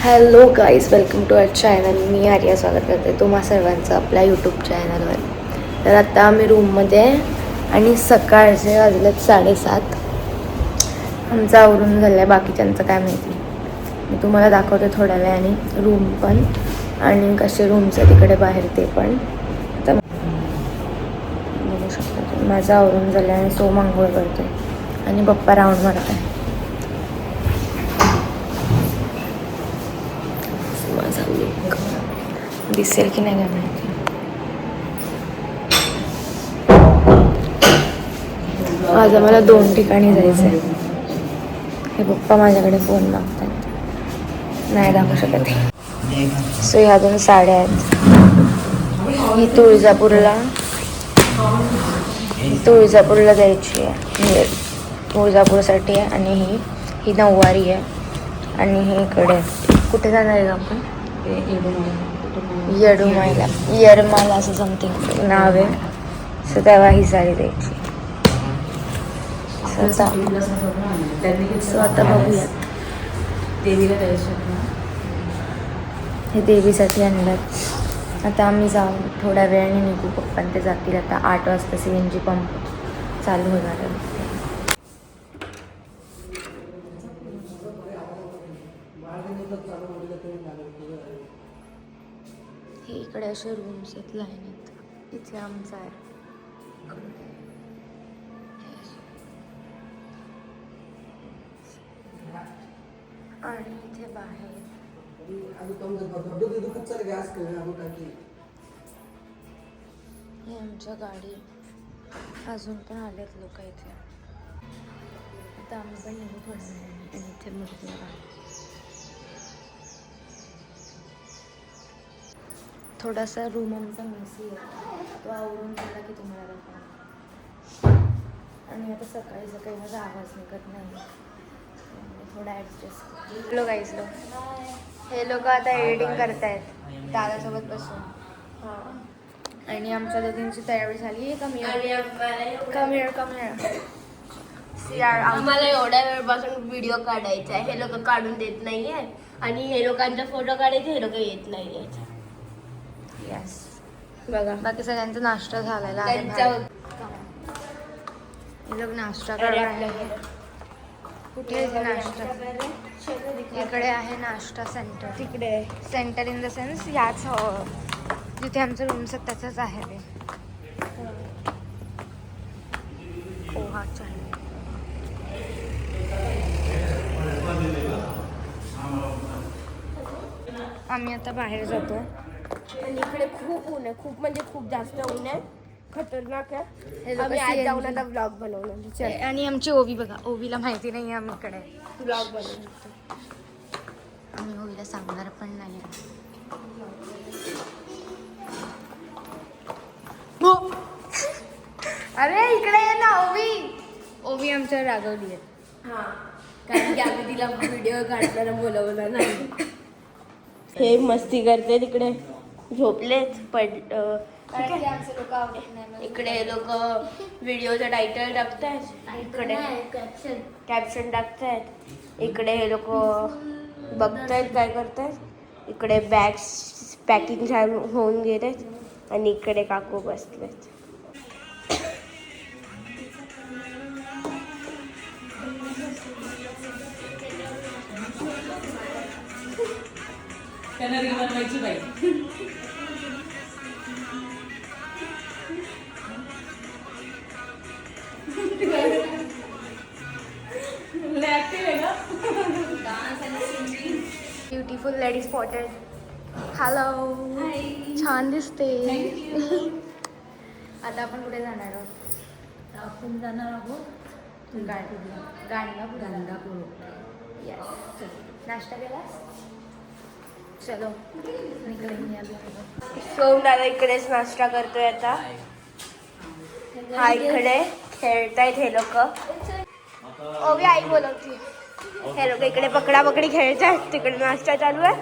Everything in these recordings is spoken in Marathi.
Hello guys, welcome to our channel. मी आर्या स्वागत करते तुम्हा सर्वांचं आपल्या यूट्यूब चॅनलवर. तर आता आम्ही रूममध्ये आणि सकाळचे वाजलेत 7:30. आमचं आवरून झालं आहे, बाकीच्यांचं काय माहिती. मी तुम्हाला दाखवते थोड्या वेळाने रूम पण आणि कसे रूम्स आहे तिकडे बाहेर ते पण. आता बघू शकता तुम्ही, माझं आवरून झालं आहे आणि सोम आंघोळ करतो आणि पप्पा राऊंड मारत आहे. माझा लुक दिसेल की नाही काय माहिती. आज आम्हाला 2 ठिकाणी जायचं आहे. हे पप्पा माझ्याकडे फोन मागतात, नाही दाखवू शकत आहे. सो ह्या 2 साड्या आहेत. ही तुळजापूरला जायची आहे, म्हणजे तुळजापूरसाठी आहे. आणि ही नऊवारी आहे. आणि ही इकडे कुठे जाणार आहे आपण? येरमाला असं समथिंग नाव आहे. सो तेव्हा ही साडी द्यायची. सो आता बघूयात. हे देवीसाठी आणलं. आता आम्ही जाऊन थोड्या वेळाने निघू. पप्पा ते जातील आता 8 वाजता. CNG पंप चालू होणार आहे. हे इकडे असे रूम्स आहेत लाईनीत. इथे आमचं आहे आणि इथे बाहेर हे आमच्या गाडी. अजून पण आलेत लोक इथे. आता आम्ही पण निघू थोड्या वेळाने आणि इथे मूर्ती आहे. थोडासा रूम आमचा मेसी आहे, तो आवरून झाला की तुम्हाला दाखवा. आणि आता सकाळी सकाळी माझा आवाज निघत नाही, थोडा ॲडजस्ट. हे लोक आता एडिटिंग करतायत दादासोबत बसून. हां, आणि आमच्या दोघींची तयारी झाली. कमियर आम्हाला एवढ्या वेळपासून व्हिडिओ काढायचा आहे. हे लोक काढून देत नाहीये आणि हे लोकांचा फोटो काढायचे, हे लोक येत नाहीये. यस, बघा बाकी सगळ्यांचा नाश्ता झालेला आहे. हे लोक नाश्ता करणार. कुठे आहे नाश्ता? इकडे आहे नाश्ता सेंटर. तिकडे सेंटर इन द सेन्स याच जिथे आमचं रूम्स आहेत त्याचंच आहे ते. पोहा चालेल. आम्ही आता बाहेर जातो आणि इकडे खूप ऊन आहे, खूप म्हणजे खूप जास्त ऊन आहे, खतरनाक आहे. आम्ही आज जाऊन आता ब्लॉग बनवणार. आणि आमची ओवी बघा, ओवीला माहिती नाही आम्ही इकडे ब्लॉग बनवणार. आम्ही ओवीला सांगणार पण नाही. अरे इकडे ये ना ओवी. ओवी आमच्यावर रागवली आहे. हां, कारण की आम्ही तिला व्हिडिओ काढताना बोलवलं नाही. हे मस्ती करते, तिकडे झोपलेत. इकडे लोक व्हिडिओचं टायटल टाकतायत, इकडे कॅप्शन टाकतायत. इकडे हे लोक बघतायत काय करतायत. इकडे बॅग्स पॅकिंग होऊन गेलेत आणि इकडे काकू बसलेत. त्यांना रील बनवायची बाई. Beautiful lady spotted. हॅलो, छान दिसते. आता आपण कुठे जाणार आहोत? आपण जाणार आहोत गाणगापूर. यस. नाश्ता केला? चलो निघाले. सोम दादा इकडेच नाश्ता करतोय आता. हा इकडे खेळतायत हे लोक. ओवी आई बोलवते. हे लोक इकडे पकडा पकडी खेळतायत, तिकडे नाश्ता चालू आहे.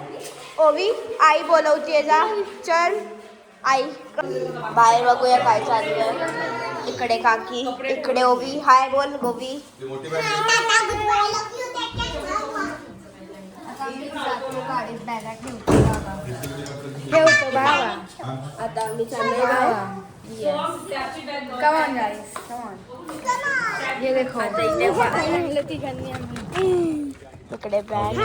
ओवी आई बोलवते, जा चल आई. बाहेर बघूया काय चालू आहे. इकडे काकी, इकडे ओवी. हाय बोल ओवी. गाडीत बॅगा ठेवतो बाबा. आता आम्ही चाललोय बाहेर. Come on guys, come on. ये देखो आता इथे पाहिलं तिघांनी आम्ही. इकडे बॅग,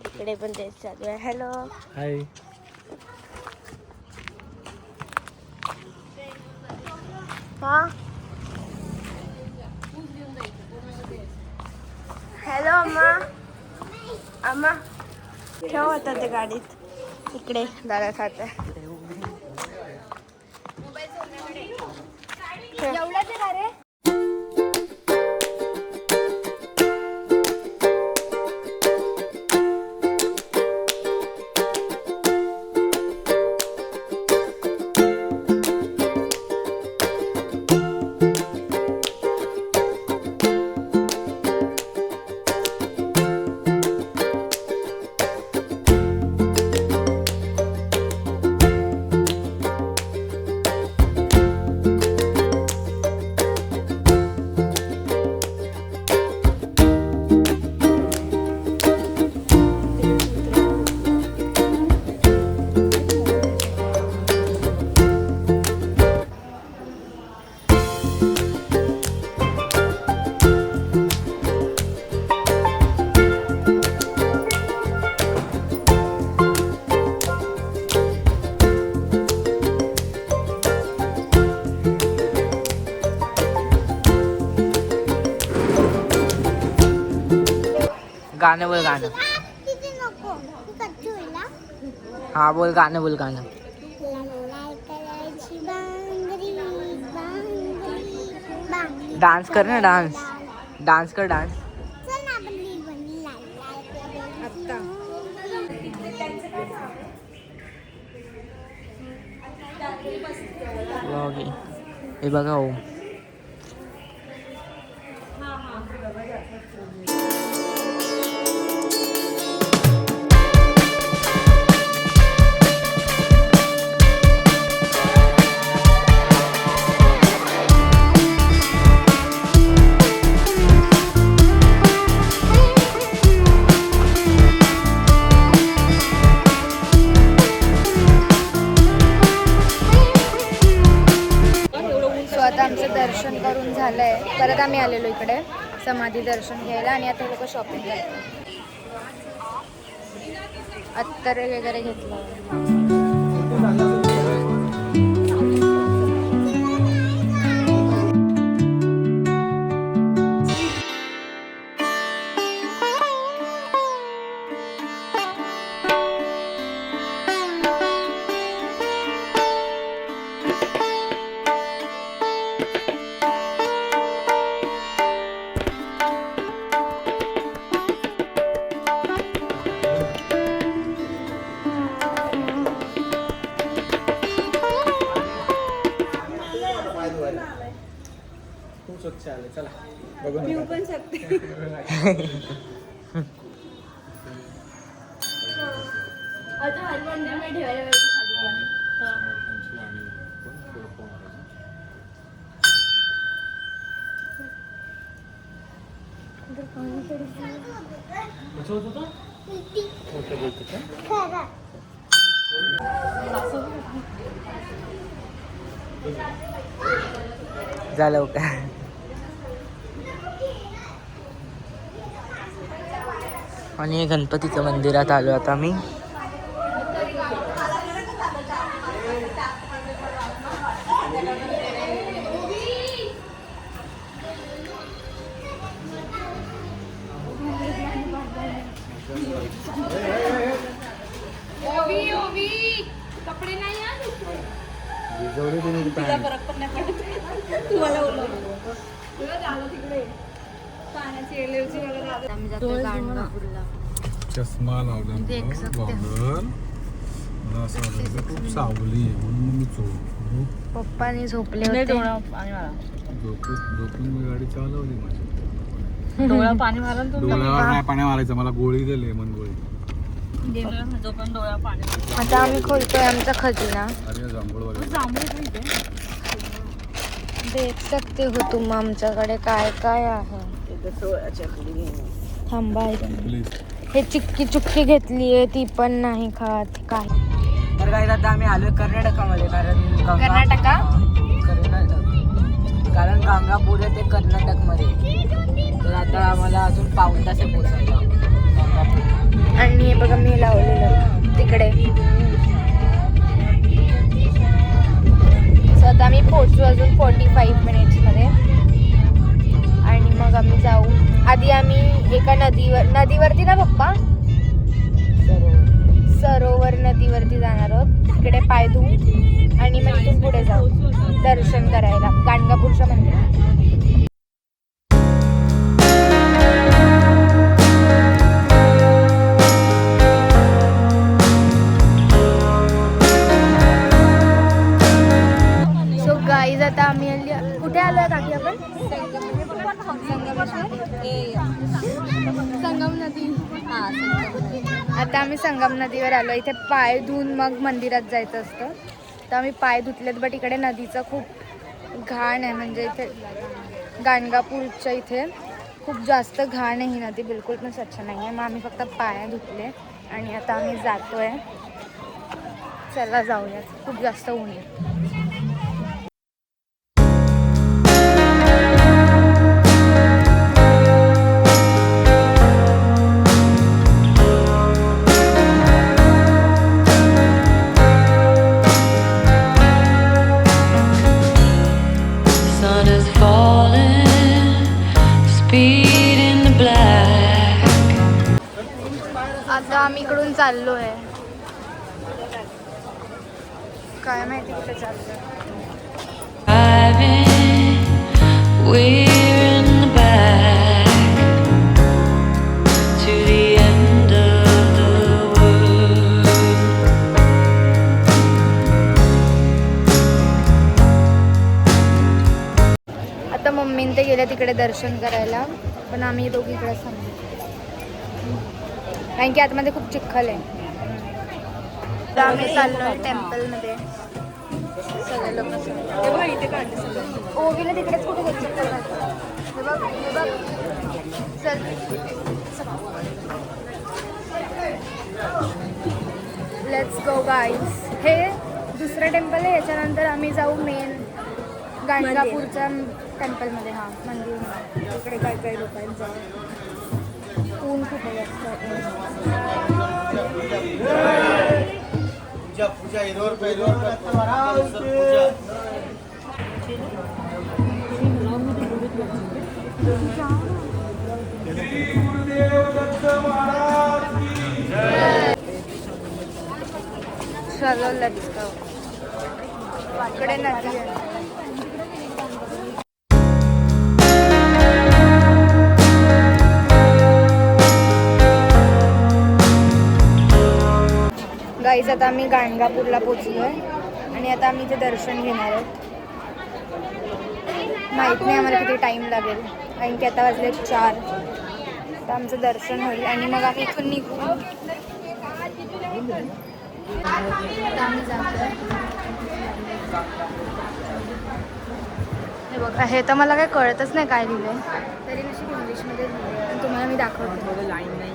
इकडे पण तेच चालू आहे. Hello hi. हा हॅलो अम्मा. अम्मा ठेव आता ते गाडीत. इकडे दादा खात आहे. एवढंच आहे का रे? गाणं बोल गाणं. हा बोल गाणं बोल गाणं. डान्स कर ना डान्स. डान्स कर डान्स. हे बघा हो. आता आमचं दर्शन करून झालंय. परत आम्ही आलेलो इकडे समाधी दर्शन घ्यायला आणि आता लोक शॉपिंग करतात. अत्तर वगैरे घेतलं. खूप स्वच्छ आले. चला बघू. पण शकते. आता हनुमान ठेवायला झालं का? आणि गणपतीच्या मंदिरात आलो आता मी. कपडे नाही चष्मा लावला मला असं वाटलं खूप सावली आहे म्हणून मी पप्पानी झोपले होते. झोपून मी गाडी चालवली माझी. डोळ्यावर पाणी मारलं डोळ्यावर नाही पाणी मारायचं. मला गोळी दे लेमन गोळी. आता आम्ही खोलतोय आमचा खजिना. अरे जांभूळ देख सकते हो तुम आमच्याकडे काय काय आहे. थांबा आहे प्लीज. हे चिक्की चुक्की घेतली आहे ती पण नाही खात काय. तर काय आता आम्ही आलोय कर्नाटकामध्ये कर्नाटका कारण गांगापूर आहे ते कर्नाटकमध्ये. तर आता आम्हाला अजून पाऊण तास आहे पोचायला गांगापूर. आणि हे बघा मी लावलेलं तिकडे. सो आता आम्ही पोहोचू अजून 45 मिनिट्समध्ये आणि मग आम्ही जाऊ. आधी आम्ही एका नदीवरती ना पप्पा सरोवर नदीवरती जाणार आहोत. तिकडे पाय धुवू आणि मग इथून पुढे जाऊ दर्शन करायला गाणगापूरच्या मंदिरात. सो गाईज आता आम्ही कुठे आलोय काकी आपण? संगम नदी. आता आम्ही संगम नदीवर आलो. इथे पाय धुवून मग मंदिरात जायचं असतं. तर आम्ही पाय धुतलेत बट इकडे नदीचं खूप घाण आहे. म्हणजे इथे गाणगापूरच्या इथे खूप जास्त घाण आहे. ही नदी बिलकुल पण स्वच्छ नाही आहे. मग आम्ही फक्त पाय धुतले आणि आता आम्ही जातोय. चला जाऊयात. खूप जास्त ऊन आहे. आता आम्ही इकडून चाललोय. काय माहिती कुठे चाललोय. आता मम्मीन ते गेले तिकडे दर्शन करायला पण आम्ही दोघी इकडे थांबलो कारण की आतमध्ये खूप चिखल आहे. तर आम्ही चाललोय टेम्पलमध्ये. सगळे लोक इथे काढले सगळं. ओवीला तिकडेच कुठे घेत चक्कर हे बघ हे बघ. चल लेट्स गो गाईज. हे दुसरं टेम्पल आहे. याच्यानंतर आम्ही जाऊ मेन गाणगापूरच्या टेम्पलमध्ये. हां मंदिर. इकडे काय काय लोकांचं ऊन खूप आहे. चलो लेट्स गो. इकडे नदी आहे. गाईज आता आम्ही गाणगापूरला पोचलो आहे आणि आता आम्ही इथे दर्शन घेणार आहोत. माहीत नाही आम्हाला किती टाईम लागेल कारण की आता वाजले 4. तर आमचं दर्शन होईल आणि मग आम्ही इथून निघू. हे बघा हे तर मला काही कळतच नाही काय लिहिलं आहे. तरी नशी इंग्लिशमध्ये लिहिलं तुम्हाला मी दाखवते. लाईन नाही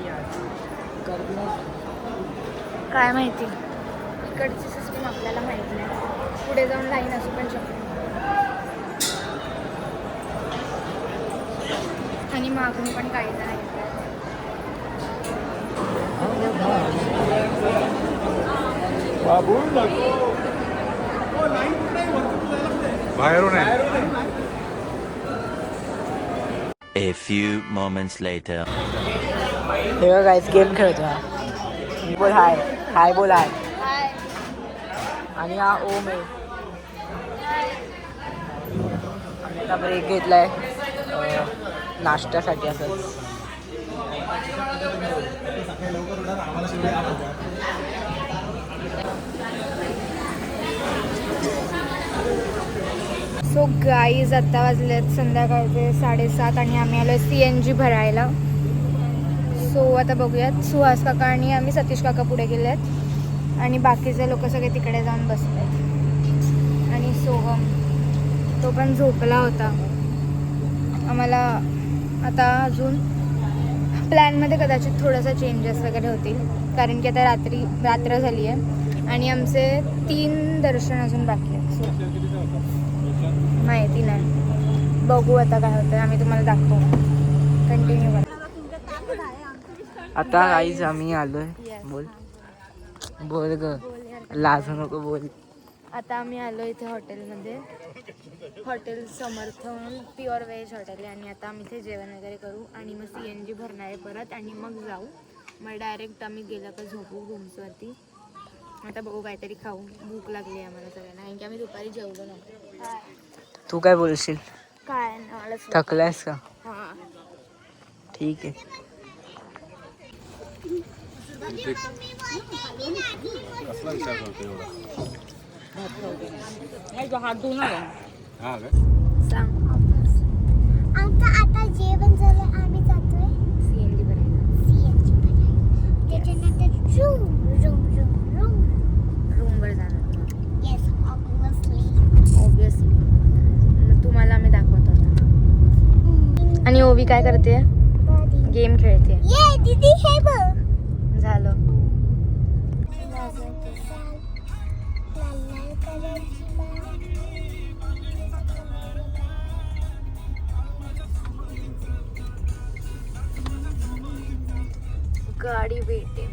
काय माहिती इकडची सिस्टीम आपल्याला माहिती नाही. पुढे जाऊन लाईन असू पण शकते आणि मागून पण काही नाही. बाहेरून आहे. A few moments later. हे बघा गाईस गेम खेळतो. बोल हाय. हाय बोल हाय. आणि हा ओम आहे. आणि आता ब्रेक घेतलाय नाश्त्यासाठी असंच. सो गाईज आत्ता वाजलेत संध्याकाळचे 7:30 आणि आम्ही आलो CNG भरायला. सो आता बघूयात. सुहास काका आणि आम्ही सतीश काका पुढे गेलेत आणि बाकीचे लोक सगळे तिकडे जाऊन बसलेत. आणि सोहम तो पण झोपला होता. आम्हाला आता अजून प्लॅनमध्ये कदाचित थोडासा चेंजेस वगैरे होतील, कारण की आता रात्र झाली आहे आणि आमचे 3 दर्शन अजून बाकी आहेत. सो माहिती नाही, बघू आता काय होतं. आम्ही तुम्हाला दाखवू. कंटिन्यू करा. आता गाईज आम्ही आलोय. बोल बोल ग, लाजू नको, बोल. आता आम्ही आलो इथे हॉटेलमध्ये. हॉटेल समर्थ म्हणून प्युअर व्हेज हॉटेल आहे आणि आता आम्ही इथे जेवण वगैरे करू आणि मग CNG भरणार आहे परत आणि मग जाऊ. मग डायरेक्ट आम्ही गेलं का झोपू रूम्सवरती. आता बघू काहीतरी खाऊ. भूक लागली आहे आम्हाला सगळ्यांना, कारण की आम्ही दुपारी जेवलो नव्हतो. तू काय बोलशील? काय नाही, थकलायस का? हां. ठीक आहे. कसला विचार करतो एवढा? हात धुणार हा काय? सांग. आमचं आता जेवण झालं, आम्ही जातोय CNG भरायला. CNG भरायला. त्याच्यानंतर रूमवर जाणार. Yes obviously. ऑब्विसली. मग तुम्हाला आम्ही दाखवतो आता. आणि ओवी काय करते? गेम खेळते. ये दीदी हे बघ. झालं. गाडी भेटे.